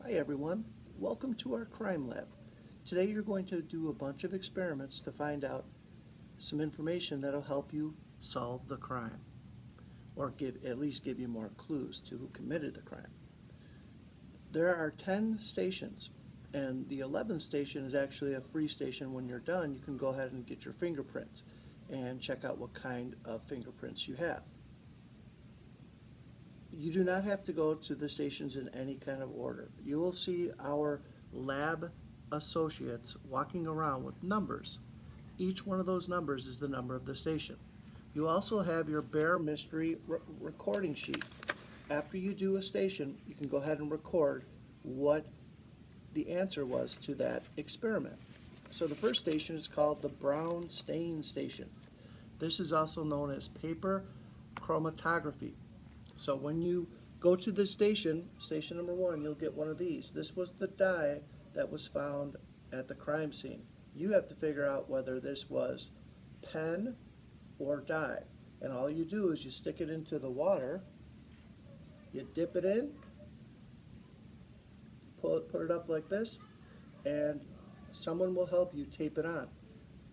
Hi everyone, welcome to our crime lab. Today you're going to do a bunch of experiments to find out some information that'll help you solve the crime, or at least give you more clues to who committed the crime. There are 10 stations, and the 11th station is actually a free station. When you're done, you can go ahead and get your fingerprints and check out what kind of fingerprints you have. You do not have to go to the stations in any kind of order. You will see our lab associates walking around with numbers. Each one of those numbers is the number of the station. You also have your Bear Mystery recording sheet. After you do a station, you can go ahead and record what the answer was to that experiment. So the first station is called the Brown Stain Station. This is also known as paper chromatography. So when you go to this station, station number 1, you'll get one of these. This was the dye that was found at the crime scene. You have to figure out whether this was pen or dye. And all you do is you stick it into the water, you dip it in, put it up like this, and someone will help you tape it on.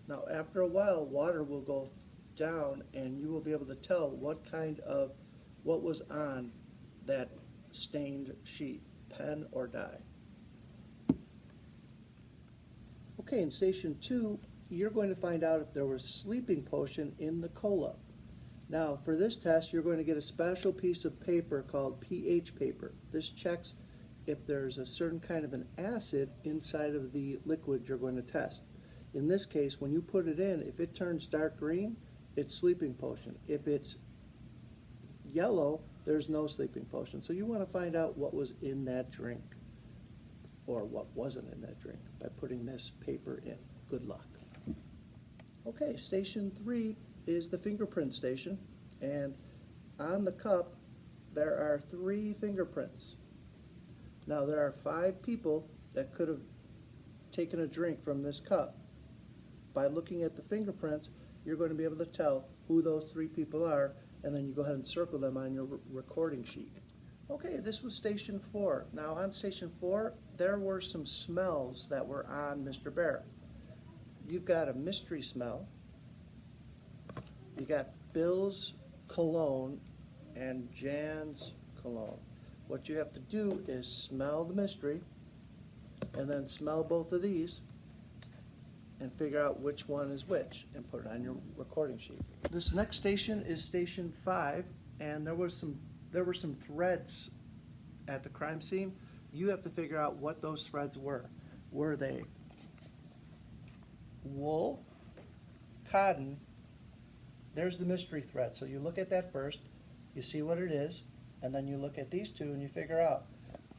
Now after a while, water will go down and you will be able to tell what was on that stained sheet, pen or dye. Okay, in station 2, you're going to find out if there was sleeping potion in the cola. Now, for this test, you're going to get a special piece of paper called pH paper. This checks if there's a certain kind of an acid inside of the liquid you're going to test. In this case, when you put it in, if it turns dark green, it's sleeping potion. If it's yellow, there's no sleeping potion. So you want to find out what was in that drink, or what wasn't in that drink, by putting this paper in. Good luck. Okay, station 3 is the fingerprint station, and on the cup there are 3 fingerprints. Now there are 5 people that could have taken a drink from this cup. By looking at the fingerprints, you're going to be able to tell who those 3 people are, and then you go ahead and circle them on your recording sheet. Okay, this was station 4. Now on station 4, there were some smells that were on Mr. Bear. You've got a mystery smell. You got Bill's cologne and Jan's cologne. What you have to do is smell the mystery and then smell both of these and figure out which one is which and put it on your recording sheet. This next station is station 5, and there were some threads at the crime scene. You have to figure out what those threads were. Were they wool, cotton? There's the mystery thread. So you look at that first, you see what it is, and then you look at these two and you figure out,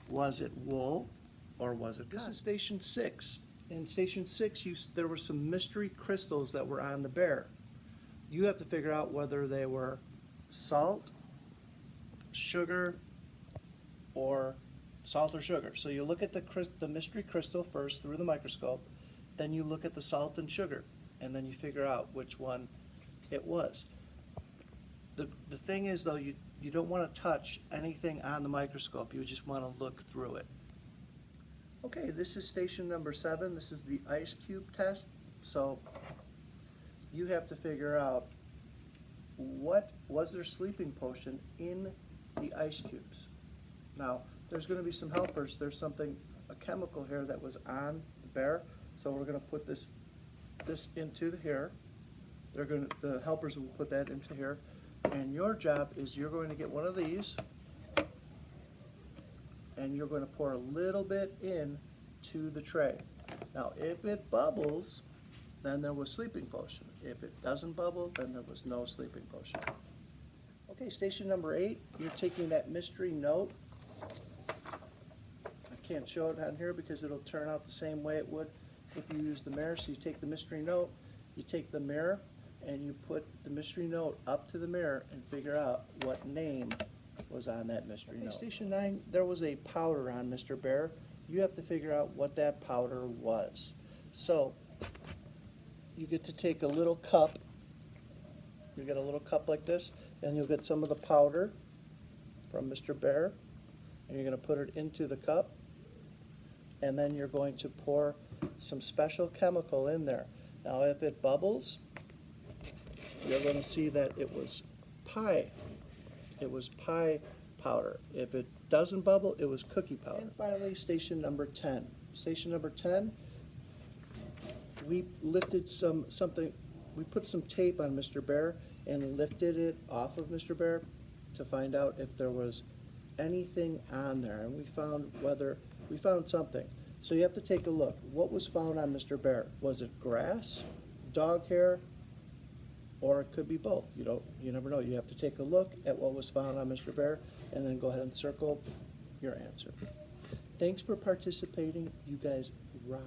was it wool or was it cotton? This is station 6. In station 6, there were some mystery crystals that were on the bear. You have to figure out whether they were salt, sugar, or salt or sugar. So you look at the mystery crystal first through the microscope, then you look at the salt and sugar, and then you figure out which one it was. The thing is, though, you don't want to touch anything on the microscope. You just want to look through it. Okay, this is station number 7. This is the ice cube test. So you have to figure out, what was there sleeping potion in the ice cubes. Now, there's going to be some helpers. There's a chemical here that was on the bear. So we're going to put this into here. The helpers will put that into here. And your job is, you're going to get one of these, and you're going to pour a little bit in to the tray. Now, if it bubbles, then there was sleeping potion. If it doesn't bubble, then there was no sleeping potion. Okay, station number 8, you're taking that mystery note. I can't show it on here because it'll turn out the same way it would if you use the mirror. So you take the mystery note, you take the mirror, and you put the mystery note up to the mirror and figure out what name was on that mystery note. Station 9, there was a powder on Mr. Bear. You have to figure out what that powder was. So you get to take a little cup. You get a little cup like this, and you'll get some of the powder from Mr. Bear, and you're going to put it into the cup. and then you're going to pour some special chemical in there. Now, if it bubbles, you're going to see that it was pie. It was pie powder. If it doesn't bubble, it was cookie powder. And finally, station number 10. Station number 10, we lifted something, we put some tape on Mr. Bear and lifted it off of Mr. Bear to find out if there was anything on there. And we found something. So you have to take a look. What was found on Mr. Bear? Was it grass, dog hair, or it could be both? You never know. You have to take a look at what was found on Mr. Bear and then go ahead and circle your answer. Thanks for participating. You guys rock.